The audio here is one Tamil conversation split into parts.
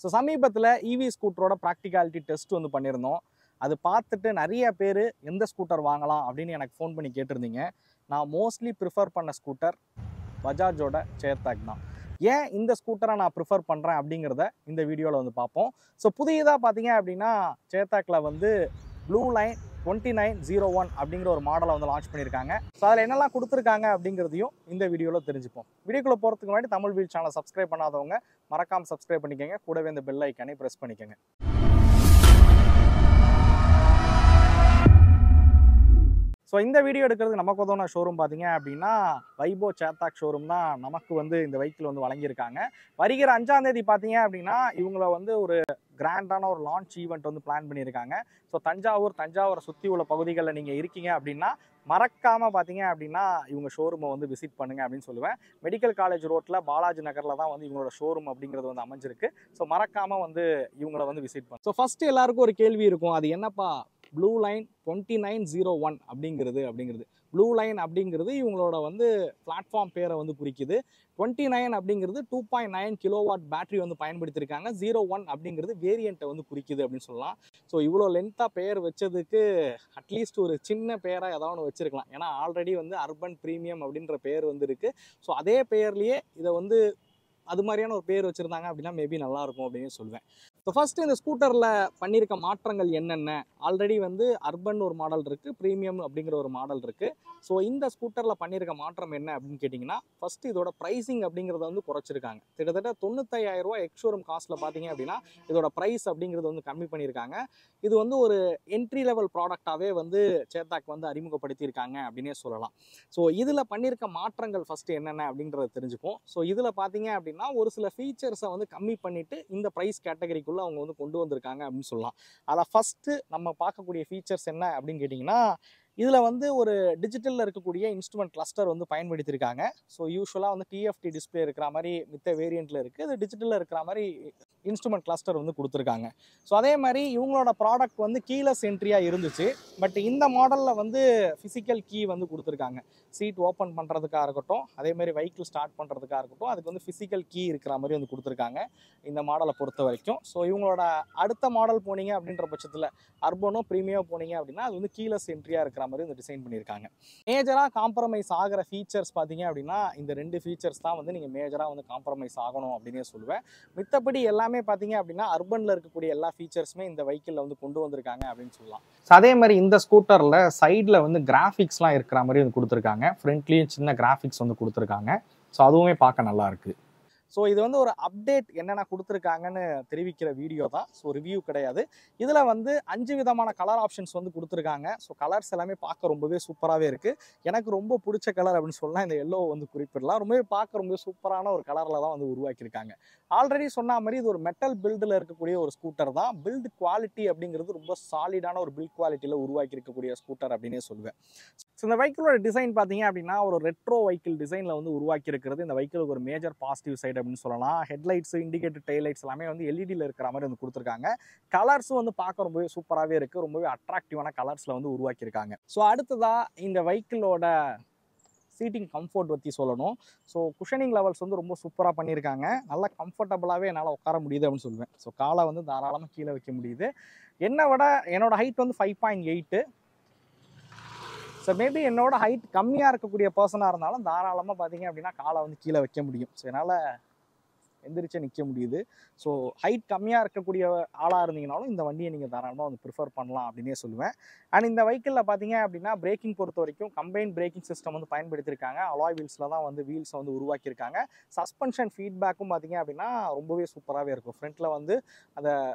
ஸோ சமீபத்தில் இவி ஸ்கூட்டரோட ப்ராக்டிகாலிட்டி டெஸ்ட் வந்து பண்ணியிருந்தோம். அது பார்த்துட்டு நிறைய பேர் எந்த ஸ்கூட்டர் வாங்கலாம் அப்படின்னு எனக்கு ஃபோன் பண்ணி கேட்டிருந்தீங்க. நான் மோஸ்ட்லி ப்ரிஃபர் பண்ண ஸ்கூட்டர் பஜாஜோட சேத்தாக் தான். ஏன் இந்த ஸ்கூட்டரை நான் ப்ரிஃபர் பண்ணுறேன் அப்படிங்கிறத இந்த வீடியோவில் வந்து பார்ப்போம். ஸோ புதியதாக பார்த்தீங்க அப்படின்னா சேத்தாக்கில் வந்து ப்ளூ லைன் 2901 அப்படிங்கிற ஒரு மாடலை வந்து லான்ச் பண்ணியிருக்காங்க. ஸோ அதில் என்னெல்லாம் கொடுத்துருக்காங்க அப்படிங்கிறதையும் இந்த வீடியோவில் தெரிஞ்சுப்போம். வீடியோக்குள்ளே போகிறதுக்கு முன்னாடி தமிழ் வீல் சேனலை சப்ஸ்கிரைப் பண்ணாதவங்க மறக்காமல் சப்ஸ்கிரைப் பண்ணிக்கோங்க. கூடவே இந்த பெல் ஐக்கானை ப்ரெஸ் பண்ணிக்கோங்க. ஸோ இந்த வீடியோ எடுக்கிறது நமக்கு உதவுன ஷோரூம் பார்த்தீங்க அப்படின்னா வைபோ சேத்தாக் ஷோரூம் தான் நமக்கு வந்து இந்த வெஹிக்கிள் வந்து வழங்கியிருக்காங்க. வருகிற 5ஆம் தேதி பார்த்தீங்க அப்படின்னா இவங்கள வந்து ஒரு கிராண்டான ஒரு லான்ச் ஈவெண்ட் வந்து பிளான் பண்ணியிருக்காங்க. ஸோ தஞ்சாவூரை சுற்றி உள்ள பகுதிகளில் நீங்கள் இருக்கீங்க அப்படின்னா மறக்காமல் பார்த்தீங்க அப்படின்னா இவங்க ஷோரூமை வந்து விசிட் பண்ணுங்க அப்படின்னு சொல்லுவேன். மெடிக்கல் காலேஜ் ரோட்டில் பாலாஜி நகரில் தான் வந்து இவங்களோட ஷோரூம் அப்படிங்கிறது வந்து அமைஞ்சிருக்கு. ஸோ மறக்காமல் வந்து இவங்கள வந்து விசிட் பண்ணுங்க. ஸோ ஃபஸ்ட்டு எல்லாருக்கும் ஒரு கேள்வி இருக்கும், அது என்னப்பா ப்ளூ லைன் 2901 அப்படிங்கிறது ப்ளூ லைன் அப்படிங்கிறது இவங்களோட வந்து பிளாட்ஃபார்ம் பேரை வந்து குறிக்குது. 29 அப்படிங்கிறது 2.9 கிலோவாட் பேட்டரி வந்து பயன்படுத்தியிருக்காங்க. 01 அப்படிங்கிறது வேரியண்ட்டை வந்து குறிக்குது அப்படின்னு சொல்லலாம். ஸோ இவ்வளோ லென்த்தாக பேர் வச்சதுக்கு அட்லீஸ்ட் ஒரு சின்ன பேராக ஏதாவது ஒன்று வச்சிருக்கலாம். ஏன்னா ஆல்ரெடி வந்து அர்பன் ப்ரீமியம் அப்படின்ற பேர் வந்து இருக்குது. ஸோ அதே பேர்லேயே இதை வந்து அது மாதிரியான ஒரு பேர் வச்சுருந்தாங்க அப்படின்னா மேபி நல்லாயிருக்கும் அப்படின்னு சொல்லுவேன். ஸோ ஃபஸ்ட்டு இந்த ஸ்கூட்டரில் பண்ணியிருக்க மாற்றங்கள் என்னென்ன, ஆல்ரெடி வந்து அர்பன் ஒரு மாடல் இருக்குது, ப்ரீமியம் அப்படிங்கிற ஒரு மாடல் இருக்குது. ஸோ இந்த ஸ்கூட்டரில் பண்ணியிருக்க மாற்றம் என்ன அப்படின்னு கேட்டிங்கன்னா, ஃபஸ்ட்டு இதோட ப்ரைஸிங் அப்படிங்கிறத வந்து குறைச்சிருக்காங்க. கிட்டத்தட்ட 95,000 ரூபா எக்ஸ்ஷோரூம் காஸ்ட்டில் பார்த்தீங்க அப்படின்னா இதோட ப்ரைஸ் அப்படிங்கிறது வந்து கம்மி பண்ணியிருக்காங்க. இது வந்து ஒரு என்ட்ரி லெவல் ப்ராடக்டாகவே வந்து சேத்தாக் வந்து அறிமுகப்படுத்தியிருக்காங்க அப்படின்னே சொல்லலாம். ஸோ இதில் பண்ணியிருக்க மாற்றங்கள் ஃபஸ்ட்டு என்னென்ன அப்படின்றத தெரிஞ்சுப்போம். ஸோ இதில் பார்த்தீங்க அப்படின்னா ஒரு சில ஃபீச்சர்ஸை வந்து கம்மி பண்ணிவிட்டு இந்த ப்ரைஸ் கேட்டகரிக்குள்ளே அவங்க வந்து கொண்டு வந்திருக்காங்க அப்படின்னு சொல்லலாம். அதில் ஃபஸ்ட்டு நம்ம பார்க்கக்கூடிய ஃபீச்சர்ஸ் என்ன அப்படின்னு கேட்டிங்கன்னா, இதில் வந்து ஒரு டிஜிட்டலில் இருக்கக்கூடிய இன்ஸ்ட்ருமெண்ட் கிளஸ்டர் வந்து பயன்படுத்தியிருக்காங்க. ஸோ யூஸ்வலாக வந்து டிஎஃப்டி டிஸ்பிளே இருக்கிற மாதிரி மித்த வேரியண்ட்டில் இருக்குது, இது டிஜிட்டலில் இருக்கிற மாதிரி இன்ஸ்ட்ருமெண்ட் கிளஸ்டர் வந்து கொடுத்துருக்காங்க. ஸோ அதே மாதிரி இவங்களோட ப்ராடக்ட் வந்து கீலெஸ் என்ட்ரியாக இருந்துச்சு. பட் இந்த மாடலில் வந்து ஃபிசிக்கல் கீ வந்து கொடுத்துருக்காங்க. சீட் ஓப்பன் பண்ணுறதுக்காக இருக்கட்டும், அதே மாதிரி வெஹிக்கிள் ஸ்டார்ட் பண்ணுறதுக்காக இருக்கட்டும், அதுக்கு வந்து ஃபிசிக்கல் கீ இருக்கிற மாதிரி வந்து கொடுத்துருக்காங்க இந்த மாடலை பொறுத்த வரைக்கும். ஸோ இவங்களோட அடுத்த மாடல் போனீங்க அப்படின்ற பட்சத்தில் அர்பனோ ப்ரீமியமோ போனீங்க அப்படின்னா அது வந்து கீலெஸ் என்ட்ரியாக இருக்கிற மாதிரி வந்து டிசைன் பண்ணியிருக்காங்க. மேஜராக காம்ப்ரமைஸ் ஆகிற ஃபீச்சர்ஸ் பார்த்தீங்க அப்படின்னா இந்த 2 ஃபீச்சர்ஸ் தான் வந்து நீங்கள் மேஜராக வந்து காம்ப்ரமைஸ் ஆகணும் அப்படின்னே சொல்லுவேன். மித்தபடி எல்லாமே பார்த்தீங்க அப்படின்னா அர்பனில் இருக்கக்கூடிய எல்லா ஃபீச்சர்ஸுமே இந்த வெஹிக்கிளில் வந்து கொண்டு வந்திருக்காங்க அப்படின்னு சொல்லலாம். ஸோ அதே மாதிரி இந்த ஸ்கூட்டரில் சைடில் வந்து கிராஃபிக்ஸ்லாம் இருக்கிற மாதிரி வந்து கொடுத்துருக்காங்க. ஃப்ரண்ட்லேயும் சின்ன கிராஃபிக்ஸ் வந்து கொடுத்துருக்காங்க. ஸோ அதுவுமே பார்க்க நல்லா இருக்குது. ஸோ இது வந்து ஒரு அப்டேட் என்னென்ன கொடுத்துருக்காங்கன்னு தெரிவிக்கிற வீடியோ தான். ஸோ ரிவ்யூ கிடையாது. இதில் வந்து 5 விதமான கலர் ஆப்ஷன்ஸ் வந்து கொடுத்துருக்காங்க. ஸோ கலர்ஸ் எல்லாமே பார்க்க ரொம்பவே சூப்பராகவே இருக்குது. எனக்கு ரொம்ப பிடிச்ச கலர் அப்படின்னு சொல்லலாம் இந்த எல்லோ வந்து குறிப்பிடலாம். ரொம்பவே பார்க்க ரொம்பவே சூப்பரான ஒரு கலரில் தான் வந்து உருவாக்கியிருக்காங்க. ஆல்ரெடி சொன்ன மாதிரி இது ஒரு மெட்டல் பில்டில் இருக்கக்கூடிய ஒரு ஸ்கூட்டர் தான். பில்டு குவாலிட்டி அப்படிங்கிறது ரொம்ப சாலிடான ஒரு பில்ட் குவாலிட்டியில் உருவாக்கி இருக்கக்கூடிய ஸ்கூட்டர் அப்படின்னே சொல்லுவேன். ஸோ இந்த வெஹிக்கிளோட டிசைன் பார்த்தீங்க அப்படின்னா ஒரு ரெட்ரோ வெஹிக்கிள் டிசைனில் வந்து உருவாக்கி இருக்கிறது இந்த வெஹிக்கிளுக்கு ஒரு மேஜர் பாசிட்டிவ் சைடு அப்படின்னு சொல்லலாம். ஹெட்லைட்ஸ், இண்டிகேட்டர், டெய்லைட்ஸ் எல்லாமே வந்து எல்இடியில் இருக்கிற மாதிரி வந்து கொடுத்துருக்காங்க. கலர்ஸும் வந்து பார்க்க ரொம்பவே சூப்பராகவே இருக்குது. ரொம்பவே அட்ராக்டிவான கலர்ஸில் வந்து உருவாக்கியிருக்காங்க. ஸோ அடுத்ததாக இந்த வெஹிக்கிளோட சீட்டிங் கம்ஃபர்ட் பற்றி சொல்லணும். ஸோ குஷனிங் லெவல்ஸ் வந்து ரொம்ப சூப்பராக பண்ணியிருக்காங்க. நல்லா கம்ஃபர்டபுளாகவே என்னால் உட்கார முடியுது அப்படின்னு சொல்லுவேன். ஸோ காலை வந்து தாராளமாக கீழே வைக்க முடியுது. என்னை விட என்னோட ஹைட் வந்து 5.8. ஸோ மேபி என்னோட ஹைட் கம்மியாக இருக்கக்கூடிய பர்சனாக இருந்தாலும் தாராளமாக பார்த்தீங்க அப்படின்னா காலை வந்து கீழே வைக்க முடியும். ஸோ என்னால் எந்திரிச்சே நிற்க முடியுது. ஸோ ஹைட் கம்மியாக இருக்கக்கூடிய ஆளாக இருந்தீங்கனாலும் இந்த வண்டியை நீங்கள் தாராளமாக வந்து ப்ரிஃபர் பண்ணலாம் அப்படின்னே சொல்லுவேன். அண்ட் இந்த வெஹிக்கிளில் பார்த்தீங்க அப்படின்னா பிரேக்கிங் பொறுத்த வரைக்கும் கம்பைன் பிரேக்கிங் சிஸ்டம் வந்து பயன்படுத்தியிருக்காங்க. அலாய் வீல்ஸில் தான் வந்து வீல்ஸை வந்து உருவாக்கியிருக்காங்க. சஸ்பென்ஷன் ஃபீட்பேக்கும் பார்த்தீங்க அப்படின்னா ரொம்பவே சூப்பராகவே இருக்கும். ஃப்ரண்ட்டில் வந்து அந்த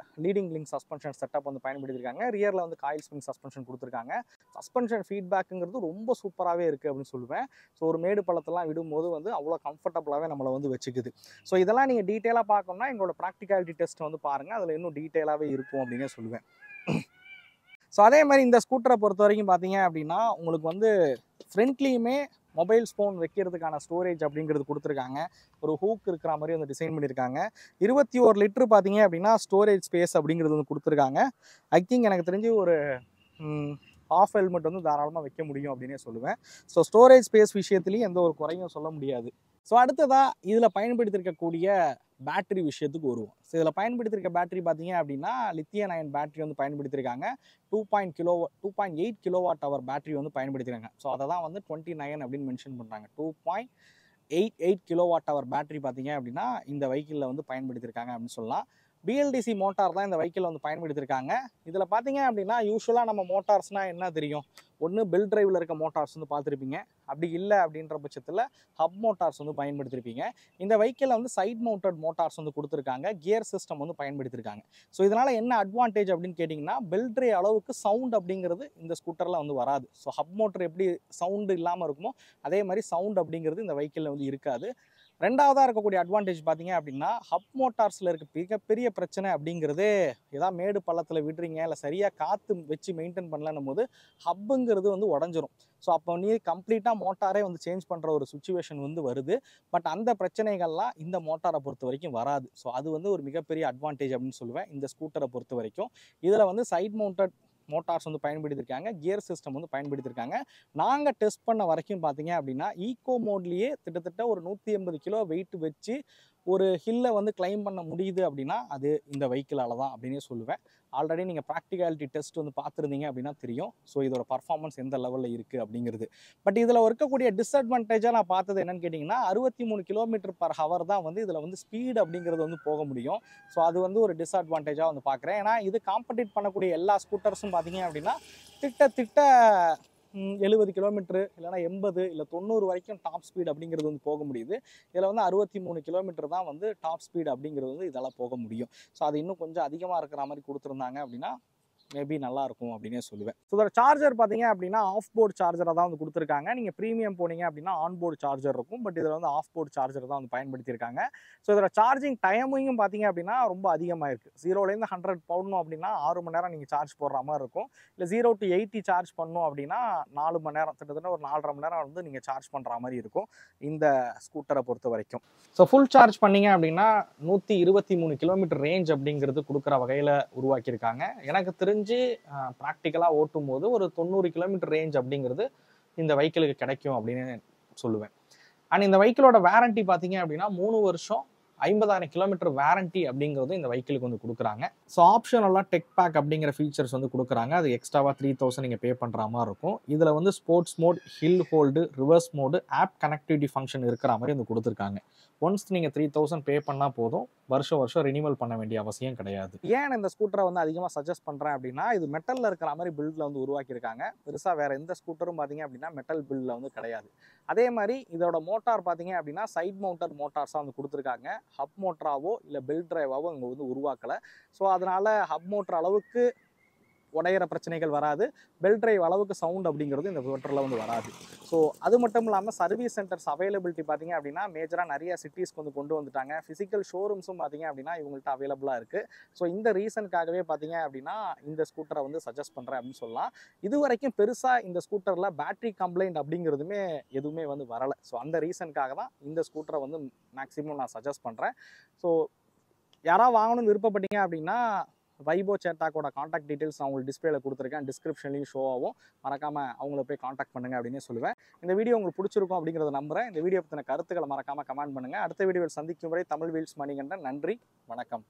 லீடிங் லிங்க் சஸ்பென்ஷன் செட்டப் வந்து பயன்படுத்தியிருக்காங்க. ரியரில் வந்து காயில் ஸ்ப்ரிங் சஸ்பென்ஷன் கொடுத்துருக்காங்க. சஸ்பென்ஷன் ஃபீட்பேக்குங்கிறது ரொம்ப சூப்பராகவே இருக்குது அப்படின்னு சொல்லுவேன். ஸோ ஒரு மேடு பள்ளத்தெல்லாம் விடும்போது வந்து அவ்வளோ கம்ஃபர்டபுளாகவே நம்மளை வந்து வச்சுக்குது. ஸோ இதெல்லாம் நீங்கள் டீட்டெயிலாக பார்க்கணும்னா எங்களோட ப்ராக்டிகாலிட்டி டெஸ்ட் வந்து பாருங்கள், அதில் இன்னும் டீட்டெயிலாகவே இருக்கும் அப்படின்னே சொல்லுவேன். ஸோ அதே மாதிரி இந்த ஸ்கூட்டரை பொறுத்த வரைக்கும் பார்த்தீங்க அப்படின்னா உங்களுக்கு வந்து ஃப்ரண்ட்லேயுமே மொபைல் ஃபோன் வைக்கிறதுக்கான ஸ்டோரேஜ் அப்படிங்கிறது கொடுத்துருக்காங்க. ஒரு ஹூக் இருக்கிற மாதிரி வந்து டிசைன் பண்ணியிருக்காங்க. 21 லிட்டர் பார்த்தீங்க அப்படின்னா ஸ்டோரேஜ் ஸ்பேஸ் அப்படிங்கிறது வந்து கொடுத்துருக்காங்க. ஐ திங்க் எனக்கு தெரிஞ்சு ஒரு ஆஃப் ஹெல்மெட் வந்து தாராளமாக வைக்க முடியும் அப்படின்னே சொல்லுவேன். ஸோ ஸ்டோரேஜ் ஸ்பேஸ் விஷயத்துலையும் எந்த ஒரு குறையும் சொல்ல முடியாது. ஸோ அடுத்ததாக இதில் பயன்படுத்தியிருக்கக்கூடிய பேட்டரி விஷயத்துக்கு வருவோம். ஸோ இதில் பயன்படுத்தியிருக்க பேட்டரி பார்த்தீங்க அப்படின்னா லித்தியம் அயன் பேட்டரி வந்து பயன்படுத்தியிருக்காங்க. 2.8 கிலோவாட் ஹவர் பேட்டரி வந்து பயன்படுத்தியிருக்காங்க. ஸோ அதை தான் வந்து 29 அப்படின்னு மென்ஷன் பண்ணுறாங்க. 2.88 கிலோவாட் ஹவர் பேட்டரி பார்த்தீங்க அப்படின்னா இந்த வெஹிக்கிளில் வந்து பயன்படுத்தியிருக்காங்க அப்படின்னு சொல்லலாம். பிஎல்டிசி மோட்டார் தான் இந்த வெஹிக்கிள் வந்து பயன்படுத்தியிருக்காங்க. இதில் பார்த்தீங்க அப்படின்னா யூஸ்வலாக நம்ம மோட்டார்ஸ்னால் என்ன தெரியும், ஒன்று பெல்ட் டிரைவில் இருக்க மோட்டார்ஸ் வந்து பார்த்துருப்பீங்க, அப்படி இல்லை அப்படின்ற பட்சத்தில் ஹப் மோட்டார்ஸ் வந்து பயன்படுத்தியிருப்பீங்க. இந்த வெஹிக்கிளில் வந்து சைட் மவுண்டட் மோட்டார்ஸ் வந்து கொடுத்துருக்காங்க, கியர் சிஸ்டம் வந்து பயன்படுத்தியிருக்காங்க. ஸோ இதனால் என்ன அட்வான்டேஜ் அப்படின்னு கேட்டிங்கன்னா, பெல்ட் டிரைவ் அளவுக்கு சவுண்ட் அப்படிங்கிறது இந்த ஸ்கூட்டரில் வந்து வராது. ஸோ ஹப் மோட்டர் எப்படி சவுண்டு இல்லாமல் இருக்குமோ அதே மாதிரி சவுண்ட் அப்படிங்கிறது இந்த வெஹிக்கிளில் வந்து இருக்காது. ரெண்டாவதாக இருக்கக்கூடிய அட்வான்டேஜ் பார்த்தீங்க அப்படின்னா, ஹப் மோட்டார்ஸில் இருக்க மிகப்பெரிய பிரச்சனை அப்படிங்கிறது, ஏதாவது மேடு பள்ளத்தில் விடுறீங்க இல்லை சரியாக காற்று வச்சு மெயின்டைன் பண்ணலன்னும் போது ஹப்புங்கிறது வந்து உடஞ்சிரும். ஸோ அப்போ நீ கம்ப்ளீட்டாக மோட்டாரே வந்து சேஞ்ச் பண்ணுற ஒரு சுச்சுவேஷன் வந்து வருது. பட் அந்த பிரச்சனைகள்லாம் இந்த மோட்டாரை பொறுத்த வரைக்கும் வராது. ஸோ அது வந்து ஒரு மிகப்பெரிய அட்வான்டேஜ் அப்படின்னு சொல்லுவேன் இந்த ஸ்கூட்டரை பொறுத்த வரைக்கும். இதில் வந்து சைட் மவுண்டட் மோட்டார்ஸ் வந்து பயன்படுத்தியிருக்காங்க, கியர் சிஸ்டம் வந்து பயன்படுத்தியிருக்காங்க. நாங்கள் டெஸ்ட் பண்ண வரைக்கும் பார்த்தீங்க அப்படின்னா ஈகோ மோட்லேயே கிட்டத்தட்ட ஒரு 180 கிலோ வெயிட் வச்சு ஒரு ஹில்லை வந்து கிளைம் பண்ண முடியுது அப்படின்னா அது இந்த வெஹிக்கிளால தான் அப்படின்னே சொல்லுவேன். ஆல்ரெடி நீங்கள் ப்ராக்டிகாலிட்டி டெஸ்ட் வந்து பார்த்துருந்தீங்க அப்படின்னா தெரியும். ஸோ இதோட பர்ஃபார்மன்ஸ் எந்த லெவலில் இருக்குது அப்படிங்கிறது. பட் இதில் இருக்கக்கூடிய டிஸ்அட்வான்டேஜாக நான் பார்த்தது என்னன்னு கேட்டிங்கன்னா, 63 km/h தான் வந்து இதில் வந்து ஸ்பீடு அப்படிங்கிறது வந்து போக முடியும். ஸோ அது வந்து ஒரு டிஸ்அட்வான்டேஜாக வந்து பார்க்குறேன். ஏன்னா இது காம்படிட் பண்ணக்கூடிய எல்லா ஸ்கூட்டர்ஸும் பார்த்தீங்க அப்படின்னா திட்ட 70 கிலோமீட்டர் இல்லைனா 80 இல்லை 90 வரைக்கும் டாப் ஸ்பீட் அப்படிங்கிறது வந்து போக முடியுது. இதில் வந்து 63 கிலோமீட்டர் தான் வந்து டாப் ஸ்பீட் அப்படிங்கிறது வந்து இதெல்லாம் போக முடியும். ஸோ அது இன்னும் கொஞ்சம் அதிகமாக இருக்கிற மாதிரி கொடுத்துருந்தாங்க அப்படின்னா மேபி நல்லா இருக்கும் அப்படின்னே சொல்லுவேன். ஸோ இதோட சார்ஜர் பார்த்தீங்க அப்படின்னா ஆஃப் போர்ட் சார்ஜரை தான் வந்து கொடுத்துருக்காங்க. நீங்கள் ப்ரீமியம் போனீங்க அப்படின்னா ஆன் போர்டு சார்ஜர் இருக்கும். பட் இதில் வந்து ஆஃப் போர்ட் சார்ஜர் தான் வந்து பயன்படுத்தியிருக்காங்க. ஸோ இதோட சார்ஜிங் டைமிங்கும் பார்த்தீங்க அப்படின்னா ரொம்ப அதிகமாக இருக்குது. 0லேருந்து 100 போடணும் அப்படின்னா 6 மணி நேரம் நீங்கள் சார்ஜ் போடுற மாதிரி இருக்கும். இல்லை 0 to 80 சார்ஜ் பண்ணணும் அப்படின்னா 4 மணி நேரம், கிட்டத்தட்ட ஒரு 4.5 மணி நேரம் வந்து நீங்கள் சார்ஜ் பண்ணுற மாதிரி இருக்கும் இந்த ஸ்கூட்டரை பொறுத்த வரைக்கும். ஸோ ஃபுல் சார்ஜ் பண்ணீங்க அப்படின்னா 123 கிலோமீட்டர் ரேஞ்ச் அப்படிங்கிறது கொடுக்குற வகையில் உருவாக்கியிருக்காங்க. எனக்கு தெரிஞ்சு ப்ராக்டிக்கலாக ஓட்டும் போது ஒரு 90 கிலோமீட்டர் ரேஞ்ச் அப்படிங்கிறது இந்த வெஹிக்கிளுக்கு கிடைக்கும் அப்படின்னு சொல்லுவேன். அண்ட் இந்த வெஹிக்கிளோட வாரண்டி பார்த்தீங்க அப்படின்னா 3 வருஷம் 50,000 கிலோமீட்டர் வாரண்டி அப்படிங்கிறது இந்த வெஹிக்கிளுக்கு வந்து கொடுக்குறாங்க. ஸோ ஆப்ஷனெல்லாம் டெக் பேக் அப்படிங்கிற ஃபீச்சர்ஸ் வந்து கொடுக்குறாங்க. அது எக்ஸ்ட்ராவாக 3,000 நீங்கள் பே பண்ணுற மாதிரி இருக்கும். இதில் வந்து sports mode, hill hold, reverse mode, app connectivity function இருக்கிற மாதிரி வந்து கொடுத்துருக்காங்க. ஒன்ஸ் நீங்கள் 3,000 பே பண்ணால் போதும், வருஷம் ரினியூவல் பண்ண வேண்டிய அவசியம் கிடையாது. ஏன் இந்த ஸ்கூட்டரை வந்து அதிகமாக சஜஸ்ட் பண்ணுறேன் அப்படின்னா, இது மெட்டலில் இருக்கிற மாதிரி பில்டில் வந்து உருவாக்கியிருக்காங்க. பெருசாக வேறு எந்த ஸ்கூட்டரும் பார்த்தீங்க அப்படின்னா மெட்டல் பில்டில் வந்து கிடையாது. அதே மாதிரி இதோட மோட்டார் பார்த்தீங்க அப்படின்னா சைட் மவுண்டட் மோட்டார்ஸாக வந்து கொடுத்துருக்காங்க. ஹப் மோட்டராவோ இல்லை பெல்ட் டிரைவாவோ இங்கே வந்து உருவாக்கலை. ஸோ அதனால் ஹப் மோட்டர் அளவுக்கு உடையிற பிரச்சனைகள் வராது, பெல்ட் டிரைவ் அளவுக்கு சவுண்ட் அப்படிங்கிறது இந்த ஸ்கூட்டரில் வந்து வராது. ஸோ அது மட்டும் இல்லாமல் சர்வீஸ் சென்டர்ஸ் அவைலபிலிட்டி பார்த்தீங்க அப்படின்னா மேஜராக நிறைய சிட்டிஸ்க்கு வந்து கொண்டு வந்துட்டாங்க. ஃபிசிக்கல் ஷோரூம்ஸும் பார்த்தீங்க அப்படின்னா இவங்கள்ட்ட அவைலபிளாக இருக்குது. ஸோ இந்த ரீசனுக்காகவே பார்த்தீங்க அப்படின்னா இந்த ஸ்கூட்டரை வந்து சஜஸ்ட் பண்ணுறேன் அப்படின்னு சொல்லலாம். இது வரைக்கும் பெருசாக இந்த ஸ்கூட்டரில் பேட்டரி கம்ப்ளைண்ட் அப்படிங்கிறதுமே எதுவுமே வந்து வரலை. ஸோ அந்த ரீசனுக்காக தான் இந்த ஸ்கூட்டரை வந்து மேக்ஸிமம் நான் சஜஸ்ட் பண்ணுறேன். ஸோ யாராவது வாங்கணும்னு விருப்பப்பட்டீங்க அப்படின்னா வைபோ சேட்டாக்கோட காண்டாக்ட் டீட்டெயில்ஸ் நான் உங்களுக்கு டிஸ்பிளேல கொடுத்துருக்கேன், டிஸ்கிரிப்ஷன்லையும் ஷோ ஆகும். மறக்காமல் அவங்கள போய் காண்டாக்ட் பண்ணுங்க அப்படின்னு சொல்லுவேன். இந்த வீடியோ உங்களுக்கு பிடிச்சிருக்கும் அப்படிங்கிறத நம்புகிறேன். இந்த வீடியோ பற்றின கருத்துக்களை மறக்காமல் கமெண்ட் பண்ணுங்கள். அடுத்த வீடியோவில் சந்திக்கும் வரை தமிழ் வீல்ஸ் மணிகண்டன். நன்றி, வணக்கம்.